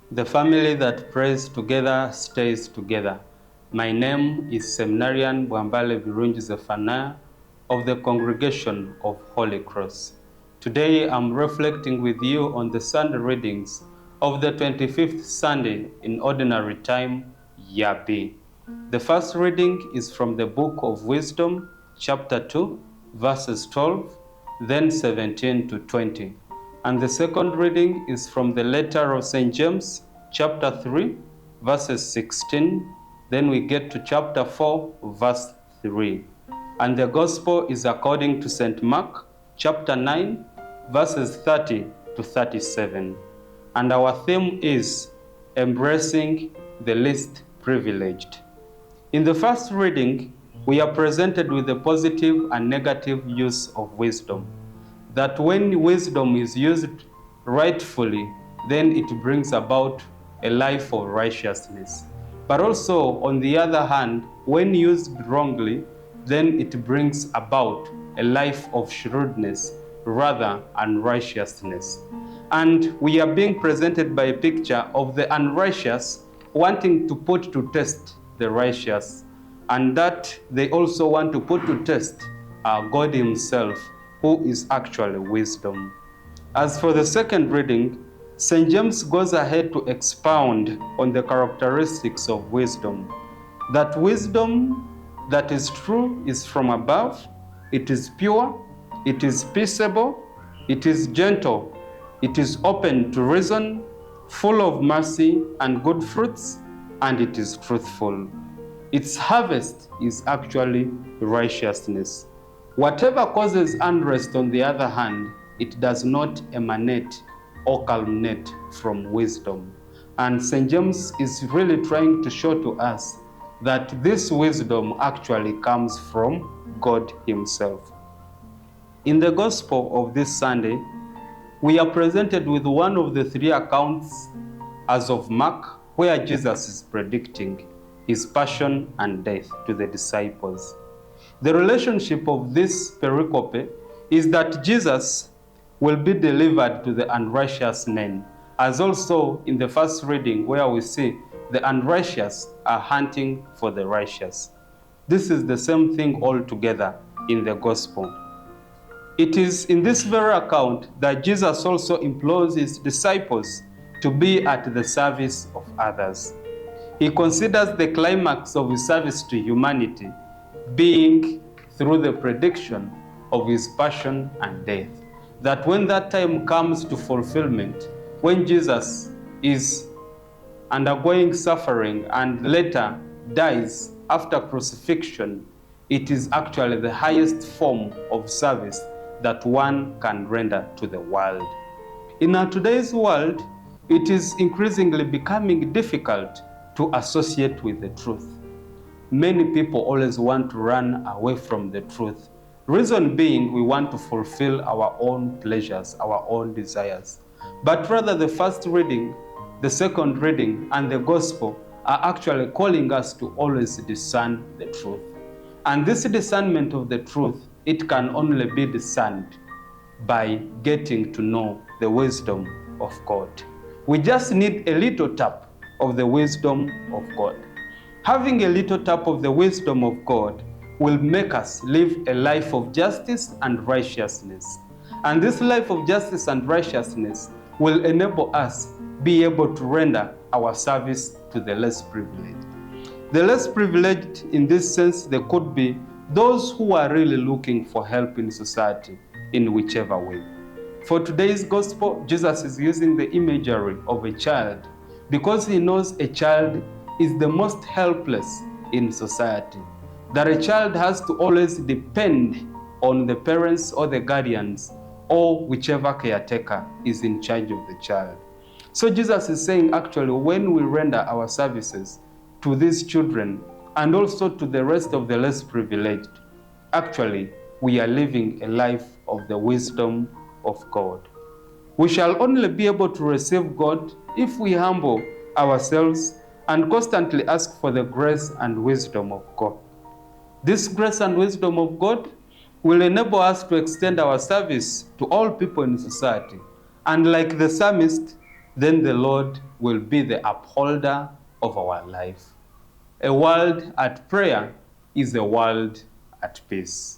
The family that prays together stays together. My name is Seminarian Bwambale Birungi Zephaniah of the Congregation of Holy Cross. Today I'm reflecting with you on the Sunday readings of the 25th Sunday in Ordinary Time, Year B. The first reading is from the Book of Wisdom, chapter 2, verses 12, then 17 to 20. And the second reading is from the letter of St. James, chapter 3, verses 16. Then we get to chapter 4, verse 3. And the gospel is according to St. Mark, chapter 9, verses 30 to 37. And our theme is embracing the least privileged. In the first reading, we are presented with the positive and negative use of wisdom. That when wisdom is used rightfully, then it brings about a life of righteousness. But also, on the other hand, when used wrongly, then it brings about a life of shrewdness, rather unrighteousness. And we are being presented by a picture of the unrighteous wanting to put to test the righteous, and that they also want to put to test God Himself, who is actually wisdom. As for the second reading, St. James goes ahead to expound on the characteristics of wisdom. That wisdom that is true is from above, it is pure, it is peaceable, it is gentle, it is open to reason, full of mercy and good fruits, and it is truthful. Its harvest is actually righteousness. Whatever causes unrest, on the other hand, it does not emanate or culminate from wisdom. And St. James is really trying to show to us that this wisdom actually comes from God Himself. In the Gospel of this Sunday, we are presented with one of the three accounts as of Mark, where Jesus is predicting His passion and death to the disciples. The relationship of this pericope is that Jesus will be delivered to the unrighteous men, as also in the first reading where we see the unrighteous are hunting for the righteous. This is the same thing altogether in the gospel. It is in this very account that Jesus also implores His disciples to be at the service of others. He considers the climax of His service to humanity being through the prediction of His passion and death. That when that time comes to fulfillment, when Jesus is undergoing suffering and later dies after crucifixion, it is actually the highest form of service that one can render to the world. In our today's world, it is increasingly becoming difficult to associate with the truth. Many people always want to run away from the truth. Reason being, we want to fulfill our own pleasures, our own desires. But rather, the first reading, the second reading, and the gospel are actually calling us to always discern the truth. And this discernment of the truth, it can only be discerned by getting to know the wisdom of God. We just need a little tap of the wisdom of God. Having a little tap of the wisdom of God will make us live a life of justice and righteousness. And this life of justice and righteousness will enable us be able to render our service to the less privileged. The less privileged, in this sense, they could be those who are really looking for help in society in whichever way. For today's gospel, Jesus is using the imagery of a child because He knows a child is the most helpless in society. That a child has to always depend on the parents or the guardians or whichever caretaker is in charge of the child. So Jesus is saying, actually, when we render our services to these children and also to the rest of the less privileged, actually, we are living a life of the wisdom of God. We shall only be able to receive God if we humble ourselves and constantly ask for the grace and wisdom of God. This grace and wisdom of God will enable us to extend our service to all people in society. And like the psalmist, then the Lord will be the upholder of our life. A world at prayer is a world at peace.